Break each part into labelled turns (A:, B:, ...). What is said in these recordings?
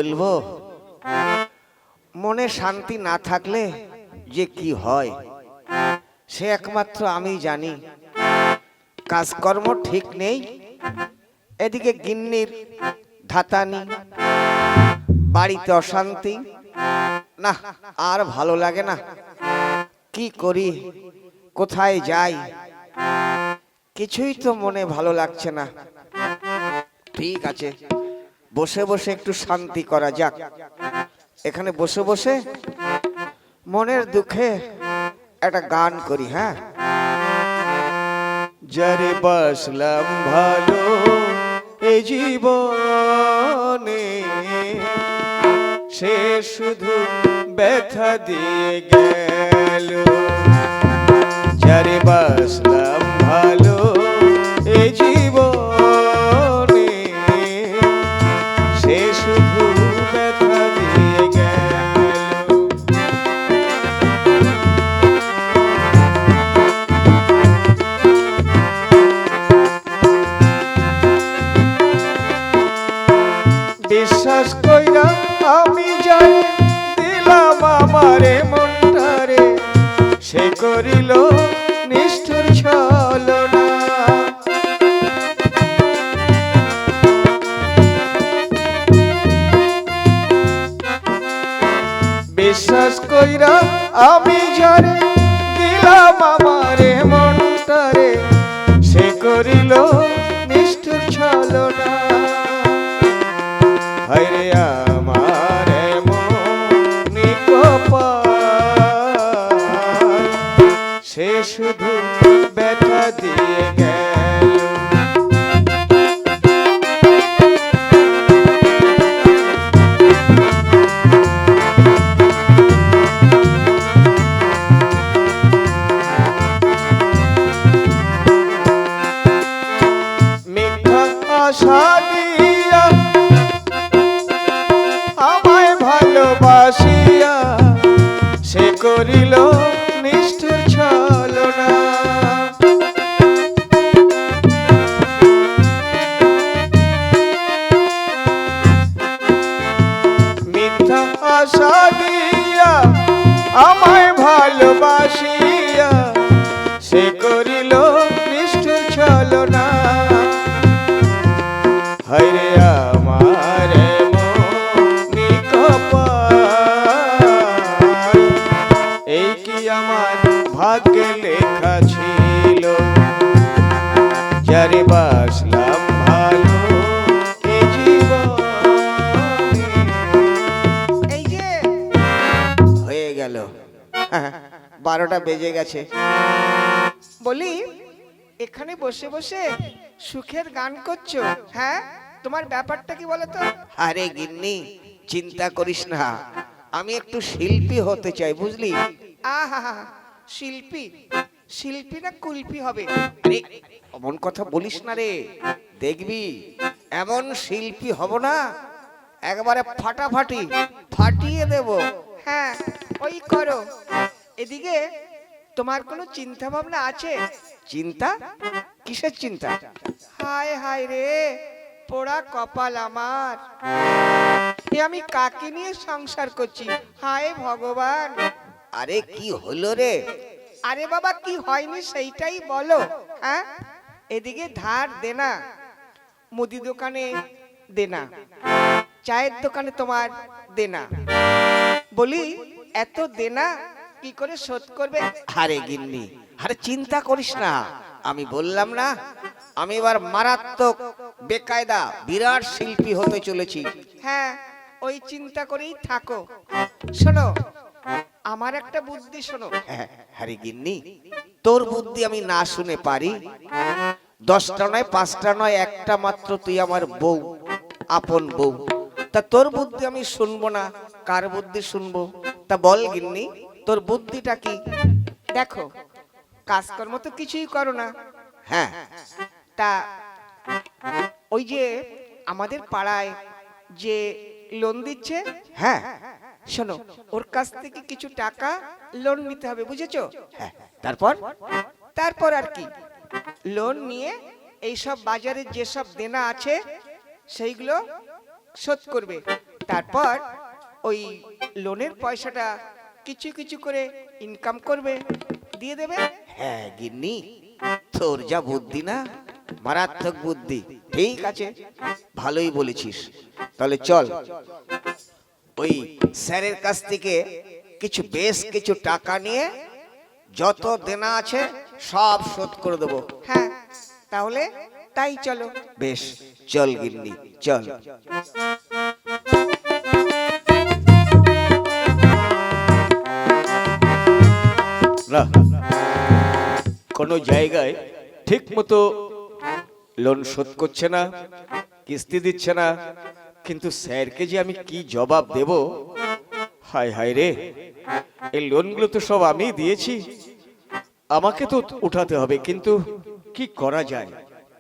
A: বলবো, মনে শান্তি না থাকলে যে কি হয় সে একমাত্র আমি জানি। কাজকর্ম ঠিক নেই, এদিকে গিন্নির ধাতানি, বাড়িতে অশান্তি, না আর ভালো লাগে না। কি করি, কোথায় যাই, কিছুই তো মনে ভালো লাগছে না। ঠিক আছে, বসে বসে একটু শান্তি করা যাক। এখানে বসে বসে মনের দুঃখে একটা গান করি। হ্যাঁ, যারে বাসলাম ভালো এই জীবনে, সে শুধু ব্যথা দিয়ে গেল। যারে বাসলাম ভালো এই জীবনে, সে শুধু ব্যথা দিয়ে গেল। বিশ্বাস কইরা আমি যাই দিলাম আমারে মনটারে, সে করিল নিষ্ঠুর ছলনা। বিশ্বাস কইরা আমি যারে দিলাম আমারে মনটারে, সে করিল নিষ্ঠুর ছলনা। হায়রে আমার এমন কপাল, সে শুধু ব্যথা দিয়ে গেল। মিথ্যা আশা দিয়া আমায় ভালোবাসিয়া, সে করিল নিষ্ঠুর ছলনা। মিথ্যা আশা দিয়া আমায় ভালোবাসিয়া, সে করিল নিষ্ঠুর ছলনা। হায়রে আমার এমনি কপাল, এই কি আমার ভাগ্যে লেখা ছিল। যারে বাসলাম ভালো এই জীবনে। এই যে হয়ে গেল, 12টা বেজে গেছে। বলি, এখানে বসে বসে সুখের গান করছো? হ্যাঁ, তোমার ব্যাপারটা কি বলো তো? আরে গিন্নি, চিন্তা করিস না, আমি একটু শিল্পী হতে চাই, বুঝলি? আহা, শিল্পী? শিল্পী না কুলপি হবে? আরে অমন কথা বলিস না রে, দেখবি এমন শিল্পী হব না, একবারে ফাটাফাটি ফাটিয়ে দেব। হ্যাঁ, ওই করো। এদিকে তোমার কোনো চিন্তা ভাবনা আছে? চিন্তা? কিসের চিন্তা? হায় হায় রে, পোড়া কপাল আমার, এ আমি কাকে নিয়ে সংসার করছি? হায় ভগবান! আরে কি হলো রে? আরে বাবা, কি হয়নি সেইটাই বলো। হ্যাঁ, এদিকে ধার দেনা, মুদি দোকানে দেনা, চায়ের দোকানে তোমার দেনা। বলি, এত দেনা কি করে শোধ করবে? আরে গিন্নি, আরে চিন্তা করিস না, আমি বললাম না আমি এবার মারাত্মক বেকায়দা বিরাট শিল্পী হতে চলেছি। হ্যাঁ, ওই চিন্তা করেই থাকো। শোনো, আমার একটা বুদ্ধি শোনো। আরে গিন্নি, তোর বুদ্ধি আমি না শুনে পারি? 10টা নয়, 5টা নয়, একটা মাত্র তুই আমার বউ, আপন বউ। তা তোর বুদ্ধি আমি শুনবো না, কার বুদ্ধি শুনবো? তা বল গিন্নি, তোর বুদ্ধিটা কি? দেখো, কাজকর্ম তো কিছুই করো না। হ্যাঁ, তা ওই যে আমাদের পাড়ায় যে লোন দিচ্ছে, হ্যাঁ শোনো, ওর কাছ থেকে কিছু টাকা লোন নিতে হবে, বুঝেছো? হ্যাঁ, তারপর? তারপর আর কি, লোন নিয়ে এই সব বাজারে যে সব দেনা আছে সেইগুলো শোধ করবে। তারপর ওই লোনের পয়সাটা কিছু কিছু করে ইনকাম করবে, দিয়ে দেবে। হ্যাঁ গিন্নি, তোর যা বুদ্ধি না, মারাত্মক বুদ্ধি। ঠিক আছে, ভালোই বলেছিস। তাহলে চল ওই স্যারের কাছ থেকে বেশ কিছু টাকা নিয়ে যত দেনা আছে সব শোধ করে দেবো। হ্যাঁ, তাহলে তাই চলো। বেশ, চল গিন্নি, চল।
B: না, কোনো জায়গায় ঠিক মতো লোন শোধ করছে না, কিস্তি দিচ্ছে না, কিন্তু স্যারকে যে আমি কি জবাব দেব? হায় হায় রে, এই লোনগুলো তো সব আমি দিয়েছি, আমাকে তো উঠাতে হবে, কিন্তু কি করা যায়?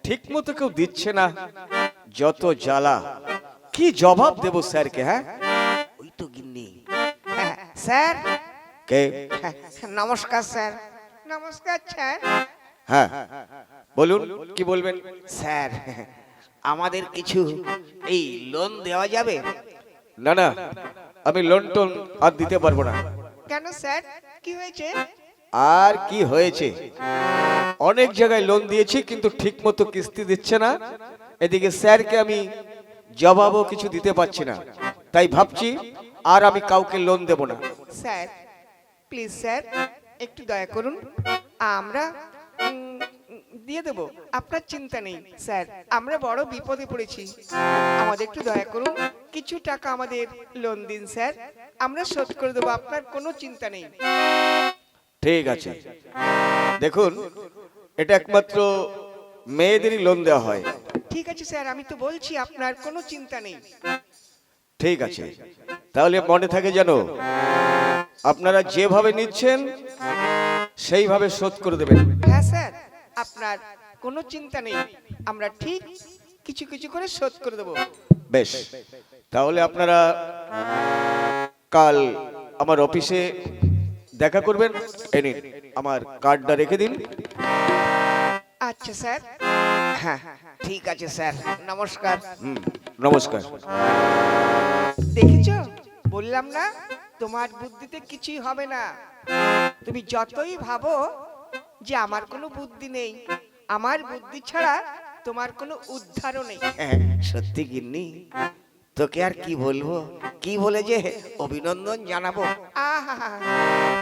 B: ঠিক মতো কেউ দিচ্ছে না, যত জ্বালা। কি জবাব দেব স্যারকে? হ্যাঁ,
A: ওই তো গিন্নি। হ্যাঁ, স্যার।
B: কে?
A: হ্যাঁ, নমস্কার স্যার। নমস্কার স্যার।
B: হ্যাঁ, বলুন, কি বলবেন?
A: স্যার, আমাদের কিছু এই লোন দেওয়া যাবে?
B: না না, আমি লোন টোন আর দিতে পারবো না।
A: কেন স্যার, কি হয়েছে?
B: আর কি হয়েছে, অনেক জায়গায় লোন দিয়েছি কিন্তু ঠিক মতো কিস্তি দিচ্ছে না, এদিকে স্যারকে আমি জবাবও কিছু দিতে পারছি না, তাই ভাবছি আর আমি কাউকে লোন দেব না।
A: স্যার, প্লিজ স্যার, একটু দয়া করুন, আমরা দিয়ে দেব, আপনার চিন্তা নেই স্যার। আমরা বড় বিপদে পড়েছি, আমাদের একটু দয়া করুন, কিছু টাকা আমাদের লোন দিন স্যার, আমরা শোধ করে দেবো, আপনার কোনো চিন্তা নেই।
B: ঠিক আছে, দেখুন, এটা একমাত্র মেয়েদেরই লোন দেওয়া হয়।
A: ঠিক আছে স্যার, আমি তো বলছি আপনার কোনো চিন্তা নেই।
B: ঠিক আছে, তাহলে মনে থাকে যেন আপনারা যেভাবে নিচ্ছেন সেইভাবে শোধ করে দেবেন।
A: হ্যাঁ স্যার, আপনার কোনো চিন্তা নেই, আমরা ঠিক কিছু কিছু করে শোধ করে দেবো।
B: বেশ, তাহলে আপনারা কাল আমার অফিসে দেখা করবেন। এই নিন, আমার কার্ডটা রেখে দিন।
A: আচ্ছা স্যার। হ্যাঁ, ঠিক আছে স্যার, নমস্কার।
B: নমস্কার।
A: দেখেছো, বললাম না তোমার বুদ্ধিতে কিছুই হবে না। তুমি যতই ভাবো যে আমার কোনো বুদ্ধি নেই, আমার বুদ্ধি ছাড়া তোমার কোনো উদ্ধারও নেই। সত্যি গিন্নি, তোকে আর কি বলবো, কি বলে যে অভিনন্দন জানাবো। আহা,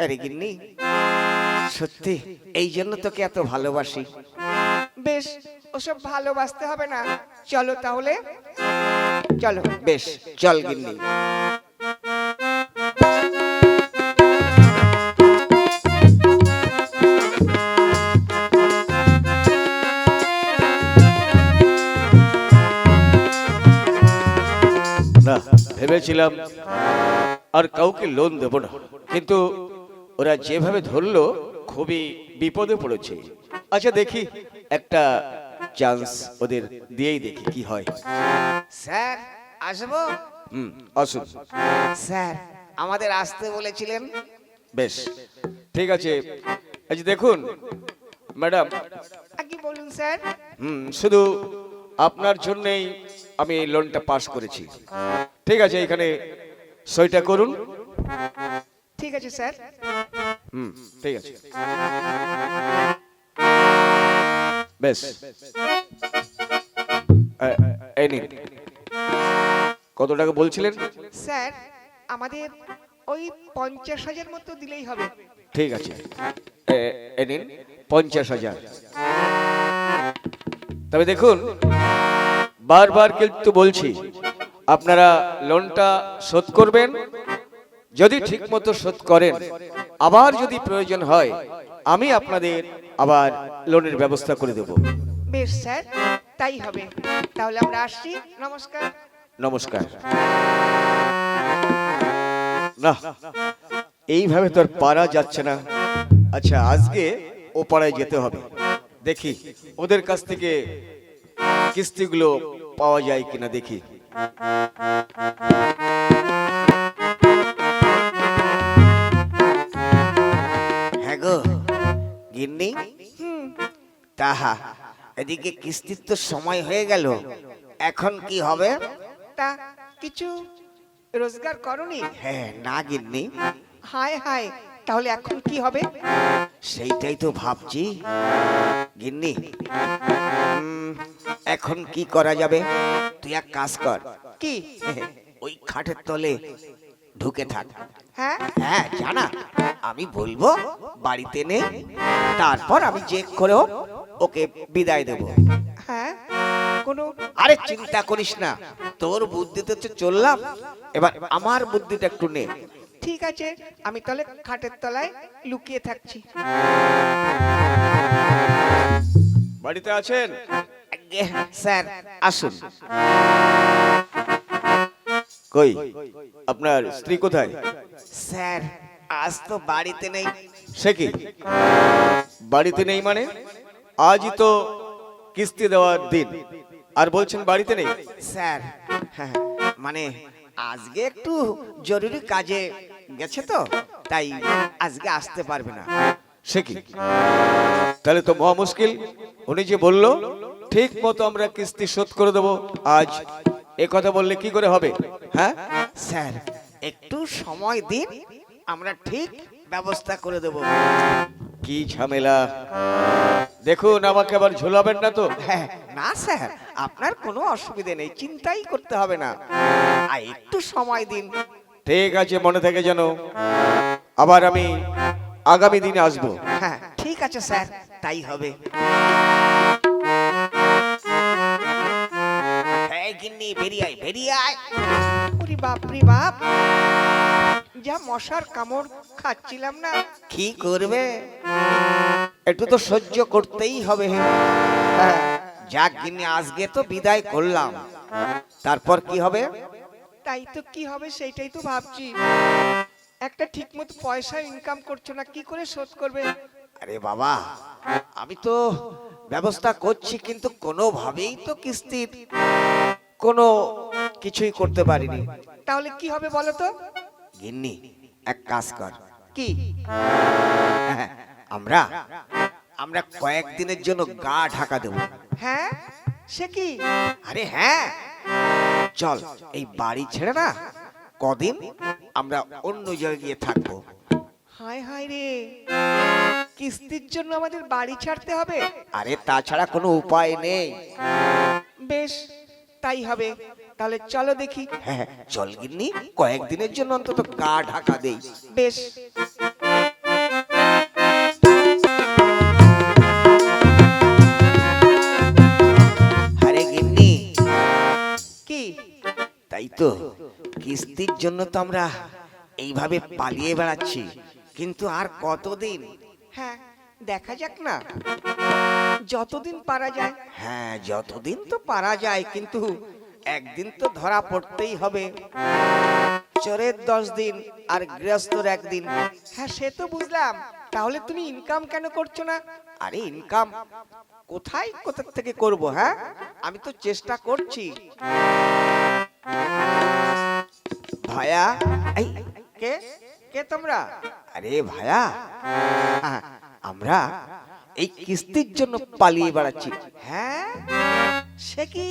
A: আরে গিন্নি, সত্যি এই জন্য তোকে এত ভালোবাসি। বেশ, ওসব ভালোবাসতে হবে না, চলো তাহলে, চলো। বেশ, চল গিন্নি।
B: না, ভেবেছিলাম আর কাউকে লোন দেব না, কিন্তু ওরা যেভাবে ধরলো খুবই বিপদে পড়েছে। আচ্ছা দেখি, একটা চান্স ওদের দিয়েই দেখি কি হয়।
A: স্যার, আসবো?
B: আসুন।
A: স্যার, আমাদের আসতে বলেছিলেন।
B: বেশ, ঠিক আছে। আচ্ছা দেখুন ম্যাডাম,
A: কি বলুন স্যার?
B: শুধু আপনার জন্যই আমি এই লোনটা পাস করেছি। ঠিক আছে, এখানে সইটা করুন।
A: ঠিক আছে স্যার।
B: ঠিক আছে, বেশ। এই নিন। কত টাকা বলছিলেন?
A: স্যার, আমাদের ওই 50,000 মতো দিলেই হবে।
B: ঠিক আছে, এই নিন 50,000। তবে দেখুন, বারবার কিন্তু বলছি, আপনারা লোনটা শোধ করবেন। যদি ঠিক মতো শোধ করেন, আবার যদি প্রয়োজন হয়, আমি আপনাদের আবার লোনের ব্যবস্থা করে দেব।
A: বেশ স্যার, তাই হবে। তাহলে আমরা আসছি, নমস্কার।
B: নমস্কার। না, এইভাবে তো আর পারা যাচ্ছে না। আচ্ছা, আজকে ও পাড়ায় যেতে হবে, দেখি ওদের কাছ থেকে কিস্তিগুলো পাওয়া যায় কিনা দেখি।
A: হ্যাঁ গো গিন্নি, তাহা এদিকে কিস্তির তো সময় হয়ে গেল, এখন কি হবে? তা কিছু
C: রোজগার করনি?
A: হ্যাঁ না গিন্নি,
C: হায় হায়, তাহলে এখন কি হবে?
A: সেইটাই তো ভাবছি গিন্নি। এখন কি করা যাবে? তুই এক কাজ কর,
C: কি?
A: ওই খাটের তলে ঢুকে থাক।
C: হ্যাঁ,
A: হ্যাঁ জানা, আমি বলবো বাড়িতে নেই, তারপর আমি চেক করেও ওকে বিদায় দেব।
C: হ্যাঁ, কোনো
A: আরে চিন্তা করিস না, তোর বুদ্ধিতে তো চললাম, এবার আমার বুদ্ধিটা একটু নে।
C: ঠিক আছে, আমি তাহলে খাটের তলায় লুকিয়ে থাকছি।
B: বাড়িতে আছেন?
A: আজ্ঞে, স্যার আসুন।
B: কই আপনার স্ত্রী কোথায়?
A: স্যার আজ তো বাড়িতে নেই।
B: সে কি বাড়িতে নেই মানে? আজই তো কিস্তি দেওয়ার দিন, আর বলছেন বাড়িতে নেই?
A: স্যার হ্যাঁ, মানে আজকে একটু জরুরি কাজে গেছে তো, তাই আজকে আসতে পারবে না।
B: সে কি, তাহলে তো মহা মুশকিল। উনি যে বললো ঠিক মতো আমরা কিস্তি শোধ করে দেবো আজ, এ কথা বললে কি করে হবে? হ্যাঁ
A: স্যার একটু সময় দিন, আমরা ঠিক ব্যবস্থা করে দেব।
B: কি ঝামেলা! দেখুন আমাকে আবার ঝোলাবেন না তো?
A: হ্যাঁ না স্যার, আপনার কোনো অসুবিধে নেই, চিন্তাই করতে হবে না, আর একটু সময় দিন।
B: ঠিক আছে, মনে থাকে যেন। আবার আমি আগামী দিনে আসবো।
A: হ্যাঁ ঠিক আছে স্যার, তাই হবে। হ্যাঁ গিন্নি, বেরিয়ে আয় বেরিয়ে আয়।
C: ওরে বাপ রে বাপ, যা মশার কামড় খাচ্ছিলাম না।
A: কি করবে, একটু তো সহ্য করতেই হবে। হ্যাঁ, যাক গিন্নি, আজকে তো বিদায় করলাম, তারপর কি হবে?
C: তাই তো, কি হবে সেইটাই তো ভাবছি। একটা ঠিকমতো পয়সা ইনকাম করছো না, কি করে শোধ করবে?
A: আরে বাবা, আমি তো ব্যবস্থা করছি, কিন্তু কোনোভাবেই তো কিস্তির কোনো কিছুই করতে পারিনি।
C: তাহলে কি হবে বলো তো?
A: গিন্নি এক কাজ কর,
C: কি?
A: হ্যাঁ, আমরা আমরা কয়েকদিনের জন্য গা ঢাকা দেব।
C: হ্যাঁ, সে কি?
A: আরে হ্যাঁ, চল এই বাড়ি ছেড়ে না কদিন আমরা অন্য জায়গায় গিয়ে থাকবো।
C: হায় হায় রে, কিস্তির জন্য আমাদের বাড়ি ছাড়তে হবে?
A: আরে তাছাড়া কোনো উপায় নেই।
C: বেশ, তাই হবে, তাহলে চলো দেখি।
A: হ্যাঁ চল গিন্নি, কয়েকদিনের জন্য অন্তত গা ঢাকা দেই।
C: বেশ।
A: আরে গিন্নি,
C: কি?
A: তাই তো কিস্তির জন্য তো আমরা এইভাবে পালিয়ে বেড়াচ্ছি, কিন্তু আর কতদিন?
C: হ্যাঁ, দেখা যাক না, যতদিন পারা যায়।
A: হ্যাঁ যতদিন তো পারা যায়, কিন্তু একদিন তো ধরা পড়তেই হবে। চোরের 10 দিন আর গৃহস্থর একদিন।
C: হ্যাঁ, সে তো বুঝলাম, তাহলে তুমি ইনকাম কেন করছো না?
A: আরে ইনকাম কোথা থেকে করব? হ্যাঁ, আমি তো চেষ্টা করছি। ভায়া, এই
C: কে? কে তোমরা?
A: আরে ভায়া, হ্যাঁ, আমরা এই কিস্তির জন্য পালিয়ে বেড়াচ্ছি।
C: হ্যাঁ, সে কি,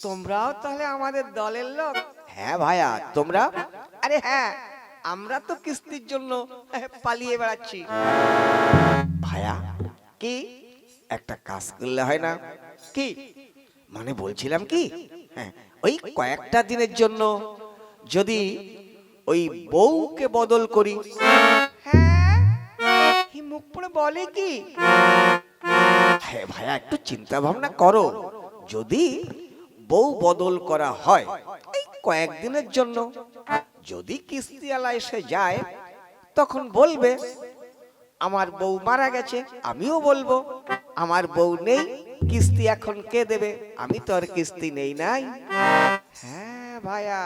C: তোমরাও তাহলে আমাদের দলের লোক?
A: হ্যাঁ ভায়া, তোমরা?
C: আরে হ্যাঁ, আমরা তো কিস্তির জন্য পালিয়ে বেড়াচ্ছি।
A: ভায়া
C: কি?
A: একটা কাজ করলে হয় না?
C: কি?
A: মানে বলছিলাম কি, হ্যাঁ, ওই কয়েকটা দিনের জন্য যদি ওই বউকে বদল করি।
C: হ্যাঁ, হি মুখ পুরো বলে কি?
A: হ্যাঁ ভাইয়া, একটু চিন্তা ভাবনা করো, যদি বউ বদল করা হয় এই কয়েকদিনের জন্য, যদি কিস্তিওয়ালা এসে যায় তখন বলবে আমার বউ মারা গেছে, আমিও বলবো আমার বউ নেই, কিস্তি এখন কে দেবে? আমি তো আর কিস্তি নেই নাই।
C: হ্যাঁ ভাইয়া,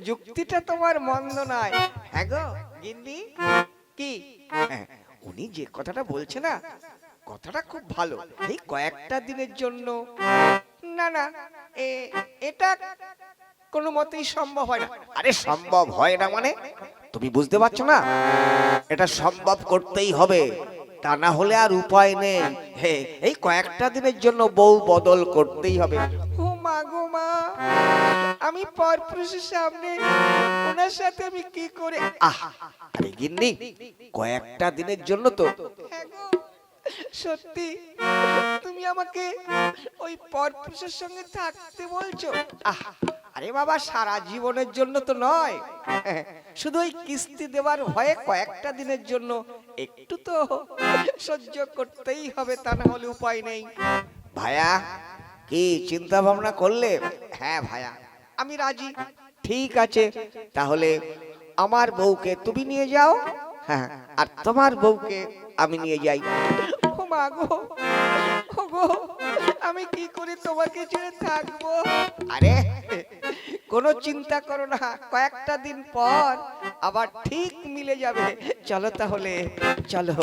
C: যুক্তিটা তোমার মন্দ নয়। হ্যাঁ গো গিন্নি, কি?
A: হ্যাঁ, উনি যে কথাটা বলছে না, কথাটা খুব ভালো। এই কয়েকটা দিনের জন্য
C: না না, এটা কোনো মতেই সম্ভব হয় না।
A: আরে সম্ভব হয় না মানে? তুমি বুঝতে পারছো না? এটা সম্ভব করতেই হবে, তা না হলে আর উপায় নেই। হে, এই কয়েকটা দিনের জন্য বউ বদল করতেই হবে।
C: ও মা গো মা, আমি আমি পরপুরুষের সামনে ওনার সাথে আমি কি করে
A: আরে গিন্নি, কয়েকটা দিনের জন্য তো।
C: হ্যাঁ গো, সত্যি তুমি আমাকে ওই পরপুরুষের সঙ্গে থাকতে বলছো?
A: আরে বাবা, সারা জীবনের জন্য তো নয়, শুধু ওই কিস্তি দেওয়ার ভয়ে কয়েকটা দিনের জন্য
C: একটু তো সহ্য করতেই হবে, তা না হলে উপায় নেই।
A: ভায়া, কি চিন্তা ভাবনা করলে? হ্যাঁ ভায়া,
C: আমি রাজি।
A: ঠিক আছে, তাহলে আমার বউকে তুমি নিয়ে যাও, হ্যাঁ, আর তোমার বউকে আমি নিয়ে যাই।
C: ও মা গো, ও গো, আমি কি করে তোমাকে ছেড়ে থাকবো?
A: আরে কোনো চিন্তা করো না, কয়েকটা দিন পর আবার ঠিক মিলে যাবে। চলো তাহলে, চলো।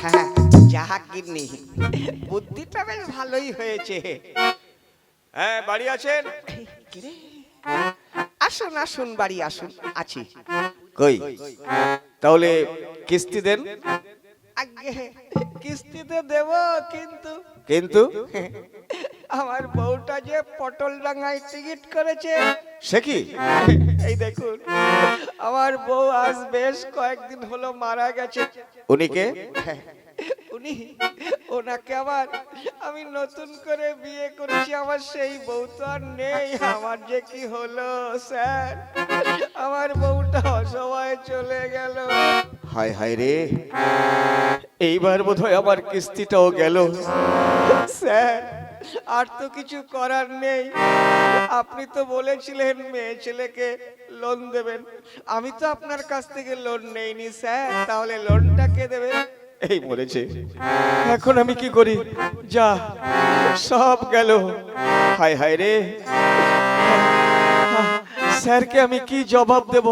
A: হ্যাঁ, যাহা গিন্নি, বুদ্ধিটা বেশ ভালোই হয়েছে।
B: হ্যাঁ, বাড়ি আছেন?
A: কিরে, আসুন আসুন, বাড়ি আসুন, আছি।
B: কই, তাহলে কিস্তি দেন।
C: আগে কিস্তিতে দেব, কিন্তু
B: কিন্তু
C: আমার বউটা যে পটল ডাঙ্গায় টিকিট করেছে।
B: সে কি?
C: এই দেখুন, আমার বউ আজ বেশ কয়েকদিন হলো মারা গেছে।
B: উনিকে?
C: উনি, ওনাকে আবার আমি নতুন করে বিয়ে করেছি, আমার সেই বউ তো আর নেই। আমার যে কি হলো স্যার, আমার বউটা অসময়ে চলে গেল।
B: হায় হায় রে, এইবার বোধহয় আমার কিস্তিটাও গেল।
C: স্যার, আর তো কিছু করার নেই। আপনি তো বলেছিলেন মেয়ে ছেলেকে লোন দেবেন, আমি তো আপনার কাছ থেকে লোন নেইনি স্যার, তাহলে লোনটা কে দেবে?
B: এই মরেছে, এখন আমি কি করি? যা, সব গেল। হায় হায় রে, স্যারকে আমি কি জবাব দেব?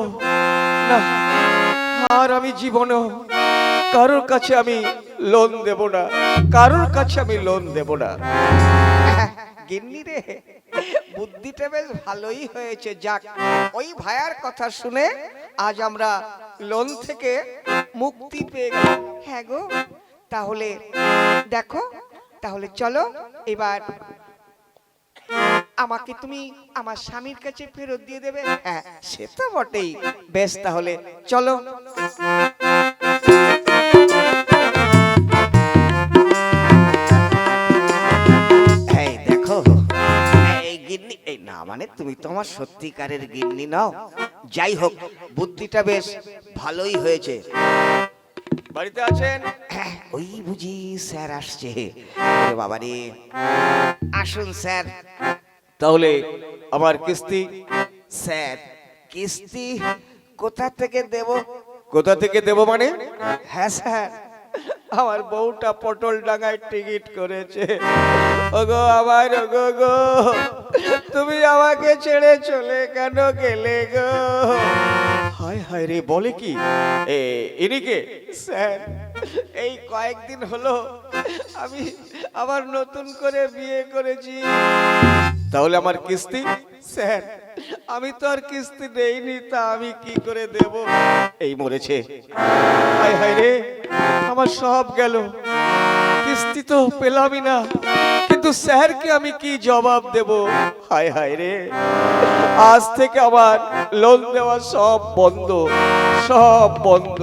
B: না, আর আমি জীবনেও কারোর কাছে আমি লোন দেব না, কারোর কাছে আমি লোন দেব না।
A: গিন্নি রে, বুদ্ধিটা বেশ ভালোই হয়েছে। যাক, ওই ভাইয়ার কথা শুনে আজ আমরা লোন থেকে মুক্তি পেয়ে গেলাম।
C: হ্যাঁ গো, তাহলে দেখো, তাহলে চলো এবার আমাকে তুমি আমার স্বামীর কাছে ফেরত দিয়ে দেবে।
A: হ্যাঁ, সে তো বটেই। বেশ, তাহলে চলো। এই দেখো, এই গিন্নি, এই না মানে তুমি তো আমার সত্যিকারের গিন্নি নাও। যাই হোক, বুদ্ধিটা বেশ ভালোই হয়েছে।
B: বাড়িতে আছেন?
A: ওই বুঝি স্যার আসছে। বাবা রে, আসুন স্যার।
B: তাহলে আমার কিস্তি?
A: স্যার, কিস্তি কোথা থেকে দেব?
B: কোথা থেকে দেব মানে?
A: হ্যাঁ স্যার,
C: আমার বউটা পটল ডাঙ্গায় টিকিট করেছে। ওগো আমার, ওগো গো, তুমি আমাকে ছেড়ে চলে কেন গেলে গো?
B: হায় হায় রে, বলে কি? ইনিকে?
C: স্যার, এই কয়েকদিন হলো আমি আবার নতুন করে বিয়ে করেছি।
B: তাহলে আমার কিস্তি?
C: স্যার, আমি তো আর কিস্তি দেইনি, তা আমি কি করে দেব?
B: এই মরেছে, হায় হায় রে, আমার সব গেল। কিস্তি তো পেলামই না, কিন্তু স্যারকে আমি কি জবাব দেব? হায় হায় রে, আজ থেকে আমার লোন দেওয়া সব বন্ধ, সব বন্ধ।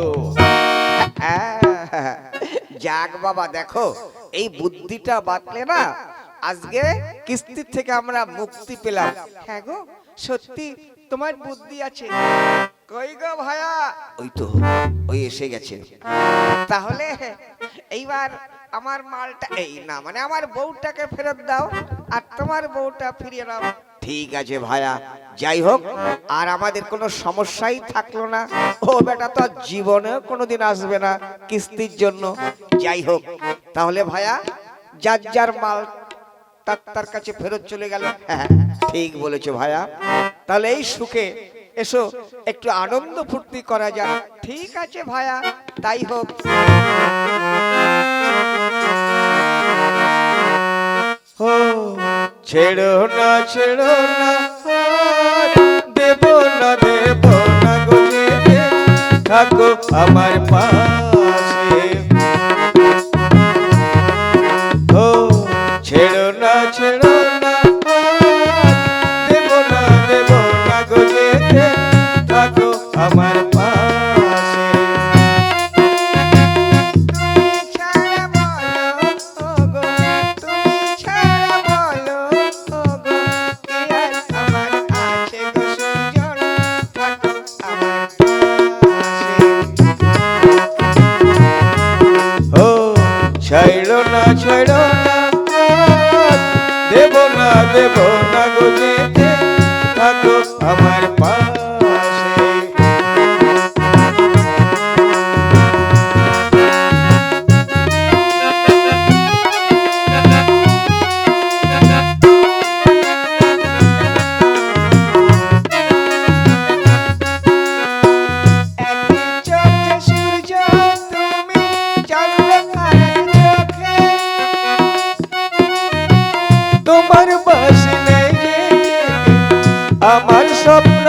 A: যাক বাবা, দেখো, এই বুদ্ধিটা বাতলে না, আজকে কিস্তির থেকে আমরা মুক্তি পেলাম।
C: হ্যাঁ গো, সত্যি তোমার বুদ্ধি আছে। কই গো ভাইয়া?
A: ওই তো, ওই এসে গেছে। তাহলে এইবার আমার মালটা, এই না মানে আমার বউটাকে ফেরত দাও, আর তোমার বউটা ফিরিয়ে নাও। ঠিক আছে ভাইয়া, যাই হোক, আর আমাদের কোনো সমস্যাই থাকলো না। ও বেটা তো আর জীবনেও কোনোদিন আসবে না কিস্তির জন্য। যাই হোক, তাহলে ভাইয়া, যার যার মাল তার কাছে ফেরত চলে গেল। হ্যাঁ, ঠিক বলেছো ভাইয়া। তাহলে এই সুখে এসো, একটু আনন্দ ফুর্তি করা যাক।
C: ঠিক আছে ভাইয়া, তাই হোক।
B: ও ছেড়ো না, ছেড়ো না, আর দেব না, দেব না গো যেতে, থাকো আমার পাশে। আমার পাশে।
C: তুমি ছাড়া বলো ওগো, তুমি ছাড়া বলো ওগো, কে আর আমার আছে গো সুজন, থাকো আমার পাশে।
B: ও ছাইড়ো না দেব না গো যেতে, থাকো আমার পাশে।
C: একদিন চোখে সূর্য তুমি জ্বলবে আরেক চোখে,
B: তোমার পাশে নেই যে আমার স্বপ্ন